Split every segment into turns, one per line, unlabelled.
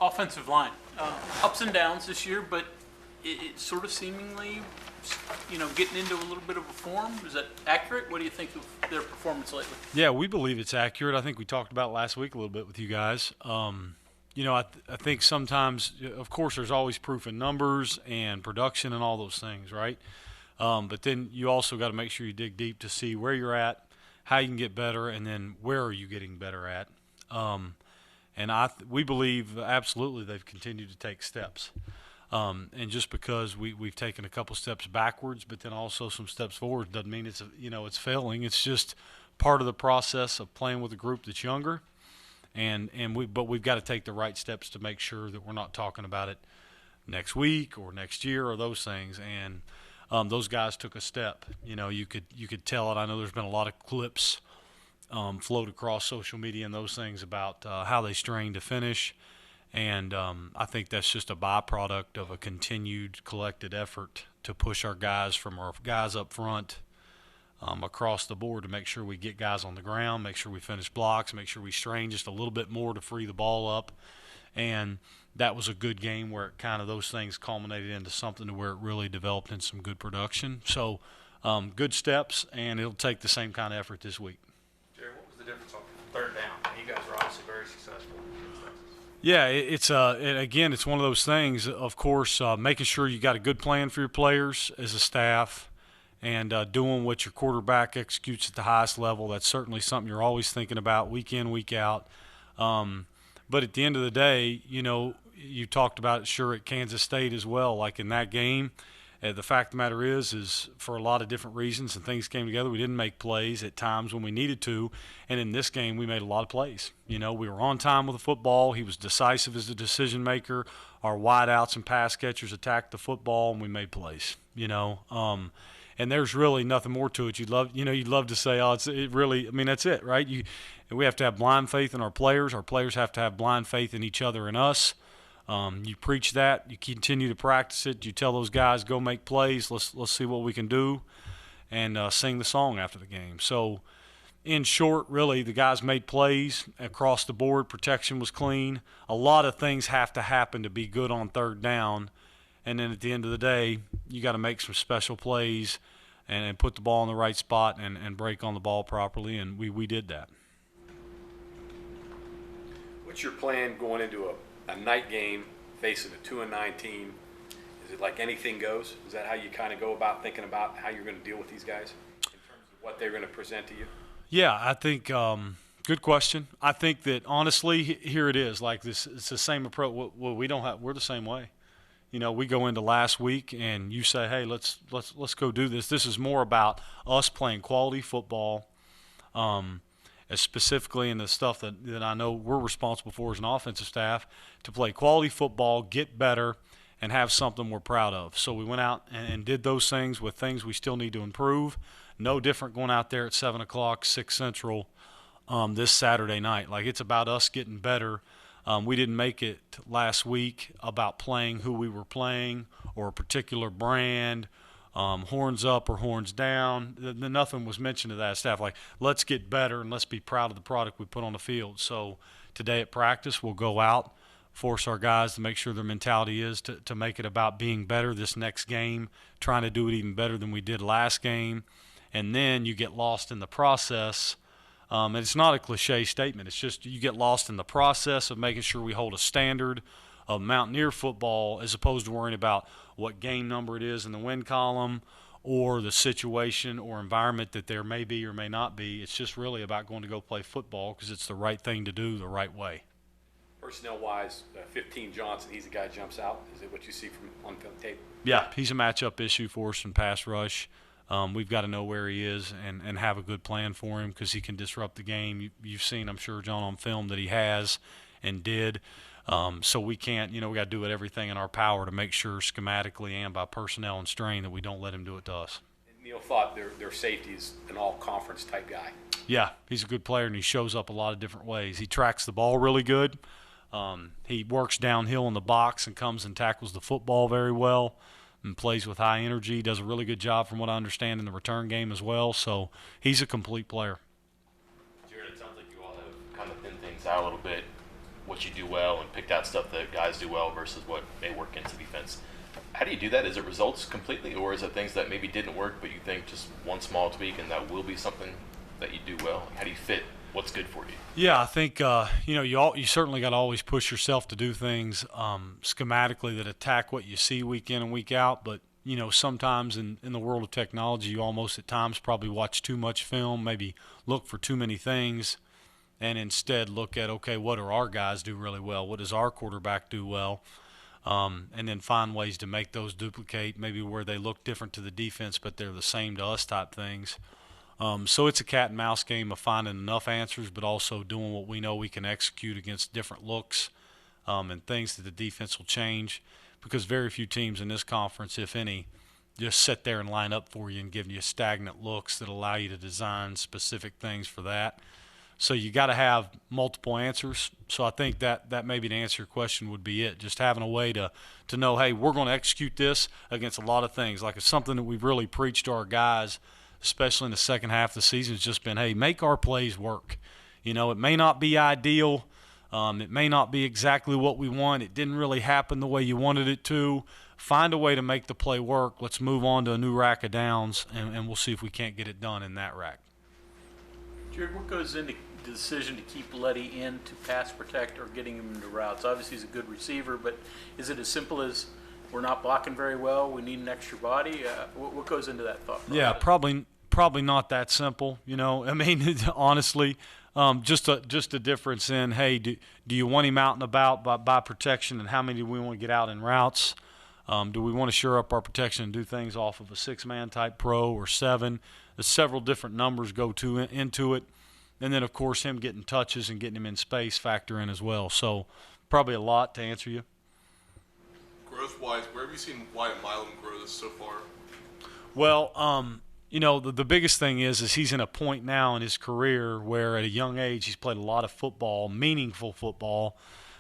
offensive line. Ups and downs this year, but it's sort of seemingly, getting into a little bit of a form. Is that accurate? What do you think of their performance lately?
Yeah, we believe it's accurate. I think we talked about it last week a little bit with you guys. I think sometimes, of course, there's always proof in numbers and production and all those things, right? But then you also got to make sure you dig deep to see where you're at, how you can get better, and then where are you getting better at. We believe absolutely they've continued to take steps. And just because we've taken a couple steps backwards, but then also some steps forward, doesn't mean it's failing. It's just part of the process of playing with a group that's younger. But we've got to take the right steps to make sure that we're not talking about it next week or next year or those things. And those guys took a step. You could tell it. I know there's been a lot of clips float across social media and those things about how they strained to finish. And I think that's just a byproduct of a continued collected effort to push our guys from our guys up front across the board to make sure we get guys on the ground, make sure we finish blocks, make sure we strain just a little bit more to free the ball up. And that was a good game where it kind of those things culminated into something to where it really developed in some good production. So good steps, and it'll take the same kind of effort this week.
Gerad, what was the difference on third down? You guys were obviously very successful.
Yeah, it's one of those things. Of course, making sure you got a good plan for your players as a staff, and doing what your quarterback executes at the highest level. That's certainly something you're always thinking about week in, week out. But at the end of the day, you talked about it, sure, at Kansas State as well. Like in that game, the fact of the matter is for a lot of different reasons and things came together, we didn't make plays at times when we needed to. And in this game, we made a lot of plays. We were on time with the football. He was decisive as a decision maker. Our wideouts and pass catchers attacked the football, and we made plays. And there's really nothing more to it. You'd love to say, that's it, right? We have to have blind faith in our players. Our players have to have blind faith in each other and us. You preach that. You continue to practice it. You tell those guys, go make plays. Let's see what we can do, and sing the song after the game. So, in short, really, the guys made plays across the board. Protection was clean. A lot of things have to happen to be good on third down. And then at the end of the day, you got to make some special plays and put the ball in the right spot and break on the ball properly, and we did that.
What's your plan going into a night game facing a 2-9 team? Is it like anything goes? Is that how you kind of go about thinking about how you're going to deal with these guys in terms of what they're going to present to you?
Yeah, I think good question. I think that honestly, here it is. Like this, it's the same approach. Well, we're the same way. We go into last week and you say, hey, let's go do this. This is more about us playing quality football, as specifically in the stuff that I know we're responsible for as an offensive staff, to play quality football, get better, and have something we're proud of. So we went out and did those things with things we still need to improve. No different going out there at 7 o'clock, 6 Central this Saturday night. Like, it's about us getting better. We didn't make it last week about playing who we were playing or a particular brand, horns up or horns down. Nothing was mentioned to that staff. Like, let's get better and let's be proud of the product we put on the field. So today at practice, we'll go out, force our guys to make sure their mentality is to make it about being better this next game, trying to do it even better than we did last game. And then you get lost in the process. And it's not a cliche statement. It's just you get lost in the process of making sure we hold a standard of Mountaineer football as opposed to worrying about what game number it is in the win column or the situation or environment that there may be or may not be. It's just really about going to go play football because it's the right thing to do the right way.
Personnel-wise, 15 Johnson, he's the guy that jumps out. Is it what you see from on film tape?
Yeah, he's a matchup issue for us in pass rush. We've got to know where he is and have a good plan for him because he can disrupt the game. You've seen, I'm sure, John, on film that he has and did. So we can't, we got to do everything in our power to make sure schematically and by personnel and strain that we don't let him do it to us.
Neil thought their safety is an all-conference type guy.
Yeah, he's a good player, and he shows up a lot of different ways. He tracks the ball really good. He works downhill in the box and comes and tackles the football very well. And plays with high energy, does a really good job from what I understand in the return game as well. So he's a complete player.
Gerad, it sounds like you all have kind of thinned things out a little bit.
what you do well and picked out stuff that guys do well versus what may work into defense. How do you do that? Is it results completely, or is it things that maybe didn't work, but you think just one small tweak and that will be something that you do well? How do you fit what's good for you?
Yeah, I think you certainly got to always push yourself to do things schematically that attack what you see week in and week out. But sometimes in the world of technology, you almost at times probably watch too much film, maybe look for too many things, and instead look at, okay, what do our guys do really well? What does our quarterback do well? And then find ways to make those duplicate, maybe where they look different to the defense, but they're the same to us type things. So it's a cat and mouse game of finding enough answers, but also doing what we know we can execute against different looks and things that the defense will change, because very few teams in this conference, if any, just sit there and line up for you and give you stagnant looks that allow you to design specific things for that. So you got to have multiple answers. So I think that maybe to answer your question would be it, just having a way to know, hey, we're going to execute this against a lot of things. Like it's something that we've really preached to our guys, especially in the second half of the season. It's just been, hey, make our plays work. It may not be ideal. It may not be exactly what we want. It didn't really happen the way you wanted it to. Find a way to make the play work. Let's move on to a new rack of downs, and we'll see if we can't get it done in that rack.
Gerad, what goes into the decision to keep Letty in to pass protect or getting him into routes? Obviously, he's a good receiver, but is it as simple as we're not blocking very well, we need an extra body? What goes into that thought process?
Yeah, probably not that simple. I mean, honestly, just a difference in, hey, do you want him out and about by protection, and how many do we want to get out in routes? Do we want to shore up our protection and do things off of a 6-man type pro or 7? There's several different numbers go into it. And then, of course, him getting touches and getting him in space factor in as well. So probably a lot to answer you.
Growth-wise, where have you seen Wyatt Milam grow this so far?
Well, the biggest thing is he's in a point now in his career where at a young age he's played a lot of football, meaningful football,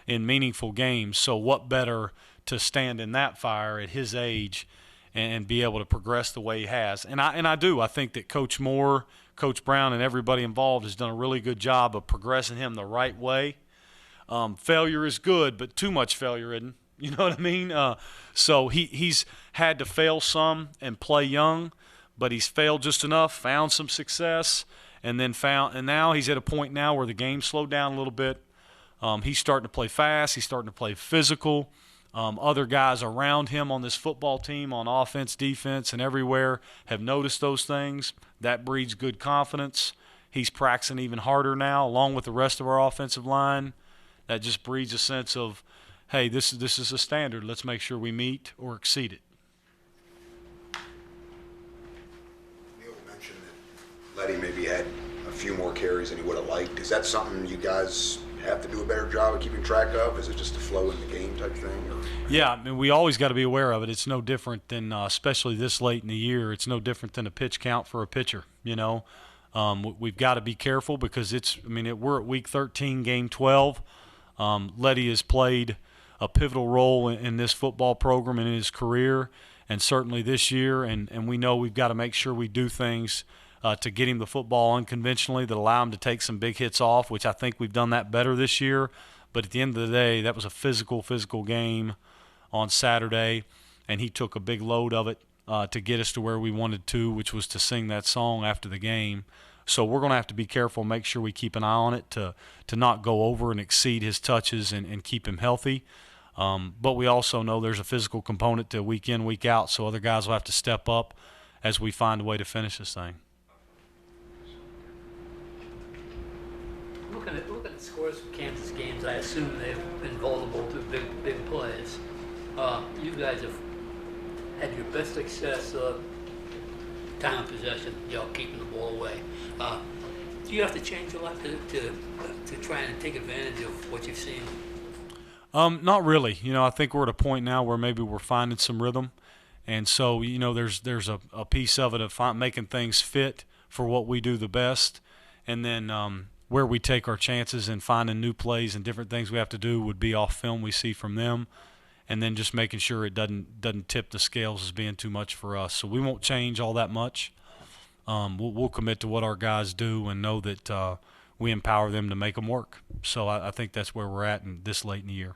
in meaningful games. So what better to stand in that fire at his age and be able to progress the way he has. And I think that Coach Moore, Coach Brown, and everybody involved has done a really good job of progressing him the right way. Failure is good, but too much failure isn't. You know what I mean? So he's had to fail some and play young, but he's failed just enough, found some success, and now he's at a point now where the game slowed down a little bit. He's starting to play fast. He's starting to play physical. Other guys around him on this football team, on offense, defense, and everywhere have noticed those things. That breeds good confidence. He's practicing even harder now, along with the rest of our offensive line. That just breeds a sense of, hey, this is a standard. Let's make sure we meet or exceed it.
Neil mentioned that Letty maybe had a few more carries than he would have liked. Is that something you guys have to do a better job of keeping track of? Is it just a flow in the game type thing? Or?
Yeah, I mean, we always got to be aware of it. It's no different than, especially this late in the year, it's no different than a pitch count for a pitcher, We've got to be careful because we're at week 13, game 12. Letty has played a pivotal role in this football program and in his career, and certainly this year, and we know we've got to make sure we do things to get him the football unconventionally that allow him to take some big hits off, which I think we've done that better this year. But at the end of the day, that was a physical game on Saturday, and he took a big load of it to get us to where we wanted to, which was to sing that song after the game. So we're going to have to be careful, make sure we keep an eye on it to not go over and exceed his touches and keep him healthy. But we also know there's a physical component to week in, week out, so other guys will have to step up as we find a way to finish this thing.
Looking at scores from Kansas games, I assume they've been vulnerable to big plays. You guys have had your best success time of possession, keeping the ball away. Do you have to change a lot to try and take advantage of what you've seen?
Not really. I think we're at a point now where maybe we're finding some rhythm, and so there's a piece of it of making things fit for what we do the best, and then where we take our chances and finding new plays and different things we have to do would be off film we see from them, and then just making sure it doesn't tip the scales as being too much for us. So we won't change all that much. We'll commit to what our guys do and know that we empower them to make them work. So I think that's where we're at in this late in the year.